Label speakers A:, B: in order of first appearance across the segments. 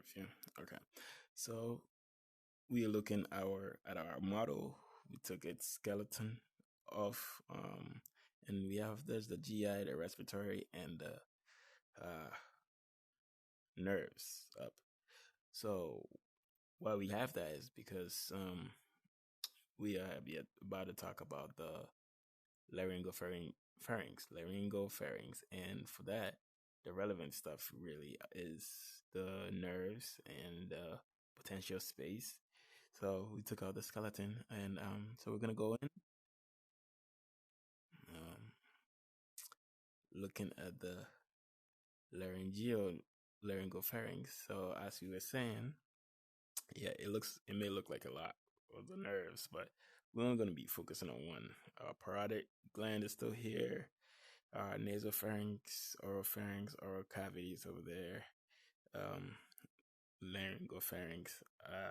A: with you. Okay. So we are looking at our model. We took its skeleton off, and we have there's the GI, the respiratory, and the nerves up. So why we have that is because we are yet about to talk about the laryngopharynx, and for that, the relevant stuff really is the nerves and the potential space. So we took out the skeleton, and so we're gonna go in, um, looking at the laryngeal laryngopharynx. So as we were saying, yeah, it may look like a lot of the nerves, but we're only gonna be focusing on one. Parotid gland is still here. Nasopharynx, oropharynx, oral cavities over there. Um, Laryngopharynx,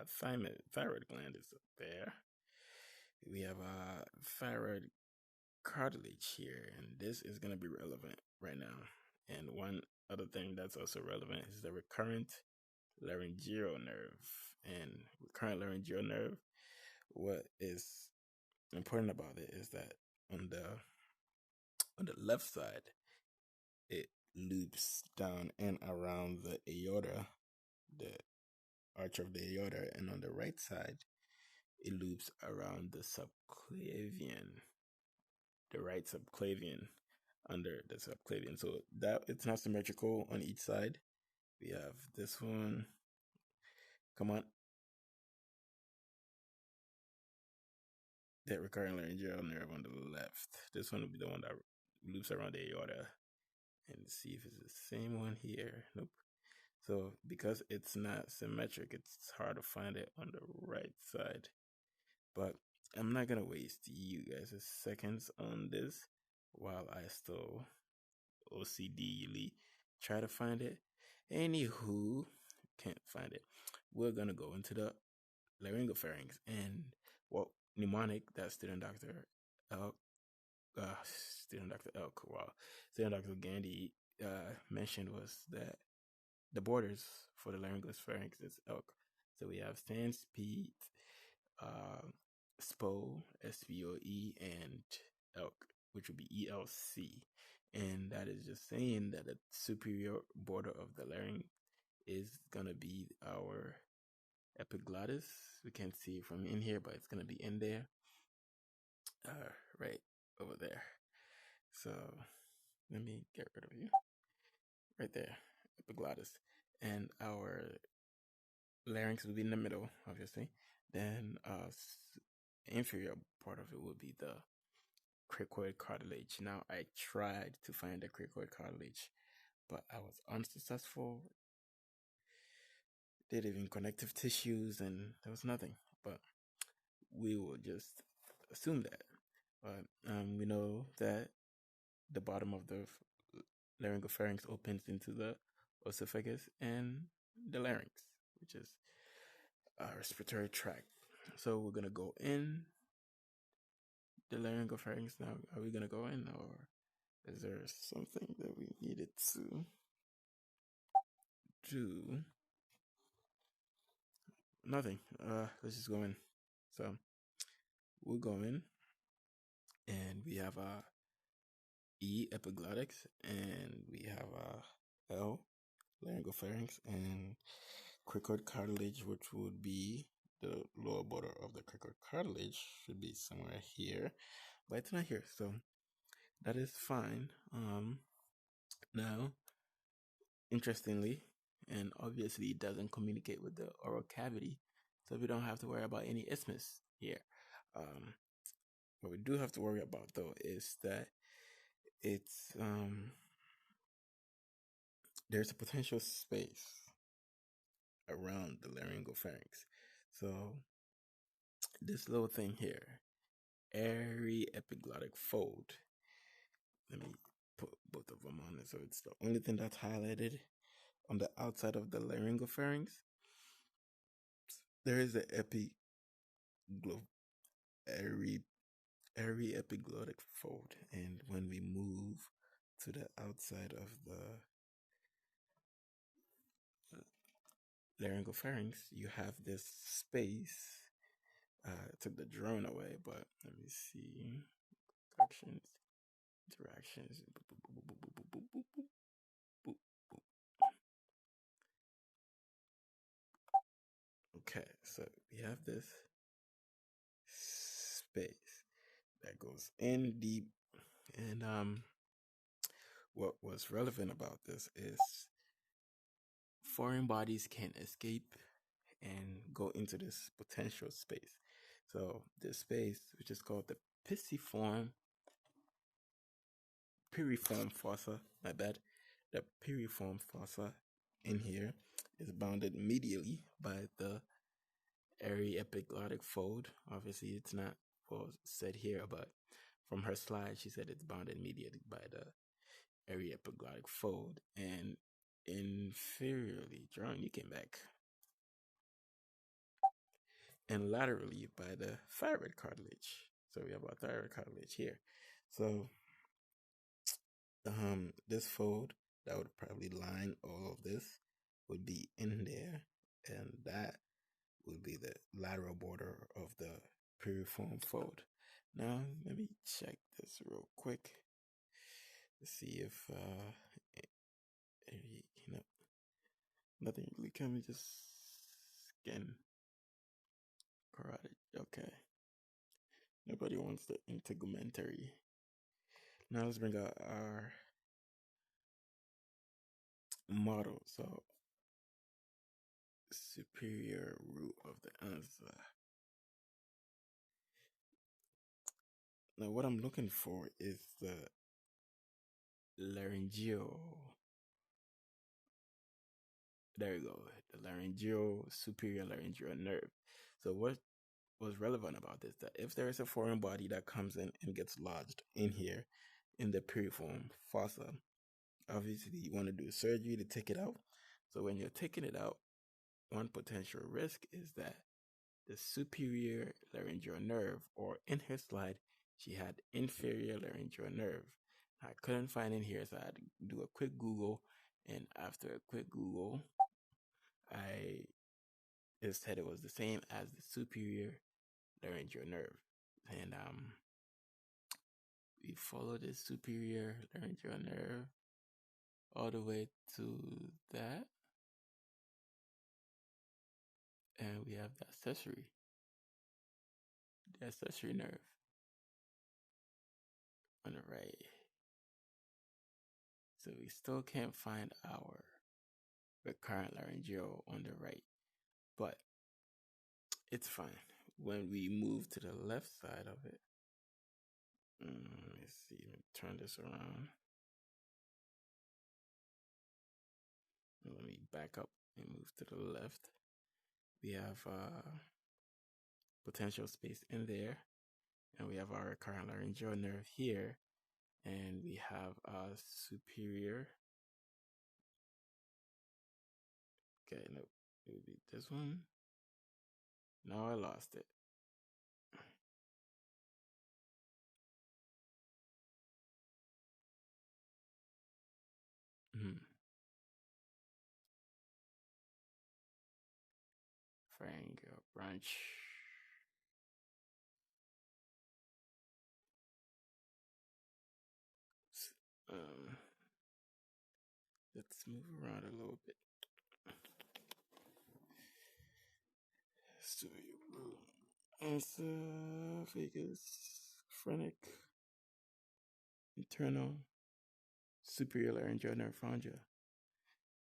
A: thyroid gland is up there. We have a thyroid cartilage here, and this is going to be relevant right now. And one other thing that's also relevant is the recurrent laryngeal nerve. And recurrent laryngeal nerve, what is important about it is that on the left side, it loops down and around the aorta, the arch of the aorta, and on the right side, it loops around the right subclavian, under the subclavian. So that it's not symmetrical on each side. We have this one. Come on. That recurrent laryngeal nerve on the left. This one will be the one that loops around the aorta. And see if it's the same one here. Nope. So because it's not symmetric, it's hard to find it on the right side. But I'm not gonna waste you guys' seconds on this while I still OCDly try to find it. Anywho, can't find it. We're gonna go into the laryngopharynx, and what mnemonic that Elk, student Dr. Elk, wow, student Dr. Gandhi mentioned was that the borders for the laryngopharynx is elk. So we have stand, speed, uh, SPOE, SPOE, and elk, which would be ELC. And that is just saying that the superior border of the larynx is going to be our epiglottis. We can't see it from in here, but it's going to be in there, right over there. So let me get rid of you. Right there, epiglottis. And our larynx will be in the middle, obviously. Then inferior part of it will be the cricoid cartilage. Now I tried to find the cricoid cartilage, but I was unsuccessful. Did even connective tissues, and there was nothing. But we will just assume that. But we know that the bottom of the laryngopharynx opens into the esophagus and the larynx, which is our respiratory tract. So we're gonna go in the laryngopharynx now. Are we gonna go in, or is there something that we needed to do? Nothing. Let's just go in. So we'll go in, and we have a E epiglottis, and we have a L laryngopharynx, and cricoid cartilage, which would be the lower border of the cricoid cartilage, should be somewhere here, but it's not here, so that is fine. Now, interestingly, and obviously, it doesn't communicate with the oral cavity, so we don't have to worry about any isthmus here. What we do have to worry about though is that it's there's a potential space around the laryngopharynx. So this little thing here, airy epiglottic fold. Let me put both of them on it. So it's the only thing that's highlighted on the outside of the laryngopharynx. There is an airy, airy epiglottic fold, and when we move to the outside of the laryngopharynx, you have this space. Took the drone away, but let me see. Actions, interactions. Okay, so we have this space that goes in deep, and what was relevant about this is foreign bodies can escape and go into this potential space. So this space, which is called the piriform fossa, my bad, the piriform fossa in here is bounded medially by the airy epiglottic fold. Obviously, it's not well said here, but from her slide, she said it's bounded medially by the airy epiglottic fold and inferiorly, John, you came back, and laterally by the thyroid cartilage. So we have our thyroid cartilage here. So this fold that would probably line all of this would be in there, and that would be the lateral border of the piriform fold. Now let me check this real quick to see if you know, nothing really coming, just skin carotid. Okay, nobody wants the integumentary. Now let's bring out our model. So superior root of the answer. Now what I'm looking for is the laryngeal. There you go. The laryngeal, superior laryngeal nerve. So what was relevant about this, that if there is a foreign body that comes in and gets lodged in here in the piriform fossa, obviously you want to do surgery to take it out. So when you're taking it out, one potential risk is that the superior laryngeal nerve, or in her slide, she had inferior laryngeal nerve. I couldn't find it here, so I had to do a quick Google. And after a quick Google, I it said it was the same as the superior laryngeal nerve. And we follow the superior laryngeal nerve all the way to that. And we have the accessory nerve on the right. So we still can't find our recurrent laryngeal on the right, but it's fine. When we move to the left side of it, let's see, let me turn this around. Let me back up and move to the left. We have potential space in there, and we have our recurrent laryngeal nerve here, and we have a superior. Okay, no, it would be this one. No, I lost it. Pharyngeal branch. Um, let's move around a little bit. So esophagus, phrenic, internal, superior laryngeal nerve pharyngeal,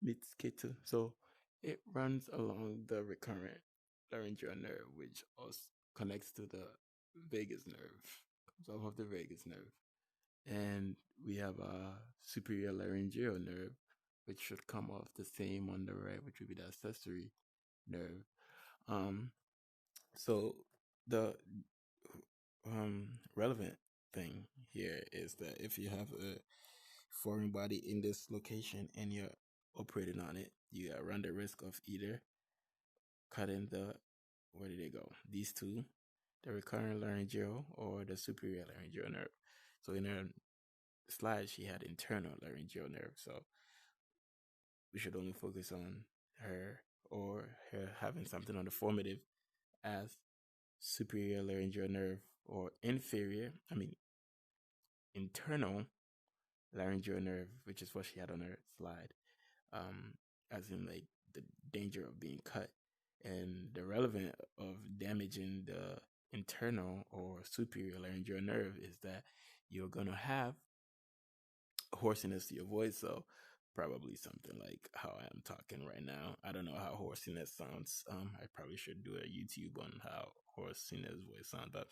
A: meets K2. So it runs along the recurrent laryngeal nerve, which also connects to the vagus nerve, comes off of the vagus nerve. And we have a superior laryngeal nerve, which should come off the same on the right, which would be the accessory nerve. So the relevant thing here is that if you have a foreign body in this location and you're operating on it, you run the risk of either cutting the, where did they go? These two, the recurrent laryngeal or the superior laryngeal nerve. So in her slide, she had internal laryngeal nerve. So we should only focus on her or having something on the formative as superior laryngeal nerve or internal laryngeal nerve, which is what she had on her slide, as in like the danger of being cut. And the relevant of damaging the internal or superior laryngeal nerve is that you're going to have hoarseness to your voice. So probably something like how I am talking right now. I don't know how hoarseness sounds. I probably should do a YouTube on how hoarseness voice sounds, but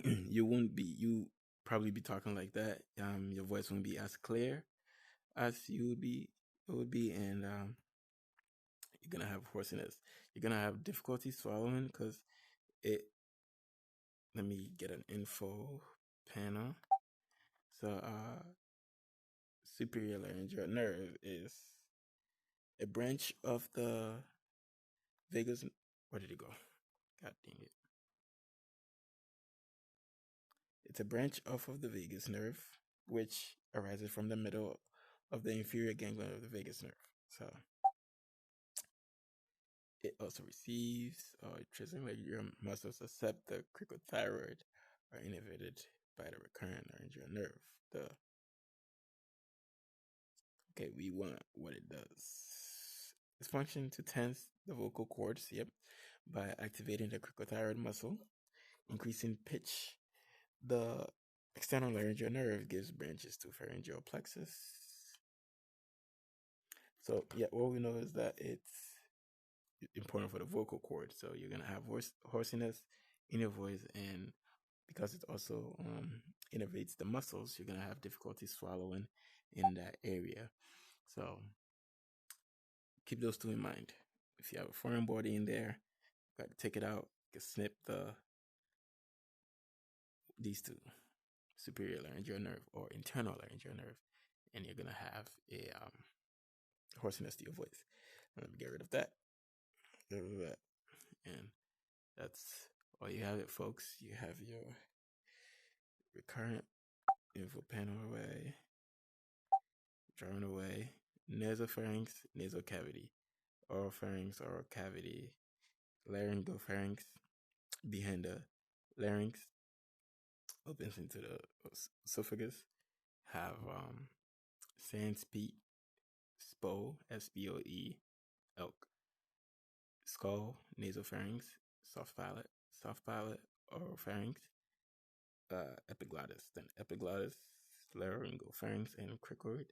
A: you probably be talking like that. Your voice won't be as clear as it would be, and you're gonna have hoarseness. You're gonna have difficulty swallowing because it. Let me get an info panel. So, superior laryngeal nerve is a branch of the vagus. Where did it go? God dang it! It's a branch off of the vagus nerve, which arises from the middle of the inferior ganglion of the vagus nerve. So it also receives trigeminal muscles except the cricothyroid are innervated by the recurrent laryngeal nerve. We want what it does. Its function to tense the vocal cords, yep, by activating the cricothyroid muscle, increasing pitch. The external laryngeal nerve gives branches to pharyngeal plexus. So yeah, what we know is that it's important for the vocal cord. So you're gonna have hoarseness in your voice, and because it also innervates the muscles, you're gonna have difficulty swallowing in that area. So keep those two in mind. If you have a foreign body in there, you got to take it out. You can snip these two, superior laryngeal nerve or internal laryngeal nerve, and you're gonna have a hoarseness to your voice. Let me get rid of that. Get rid of that. And that's all you have it, folks. You have your recurrent info panel away, drawing away, nasopharynx, nasal cavity, oropharynx, oral cavity, laryngopharynx, behind the larynx, opens into the esophagus, have sans peat, SPOE, SPOE, elk, skull, nasopharynx, soft palate, oropharynx, epiglottis, then epiglottis, laryngopharynx, and cricoid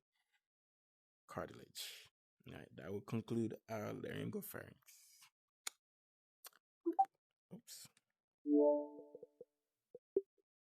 A: cartilage. All right, that will conclude our laryngopharynx. Oops.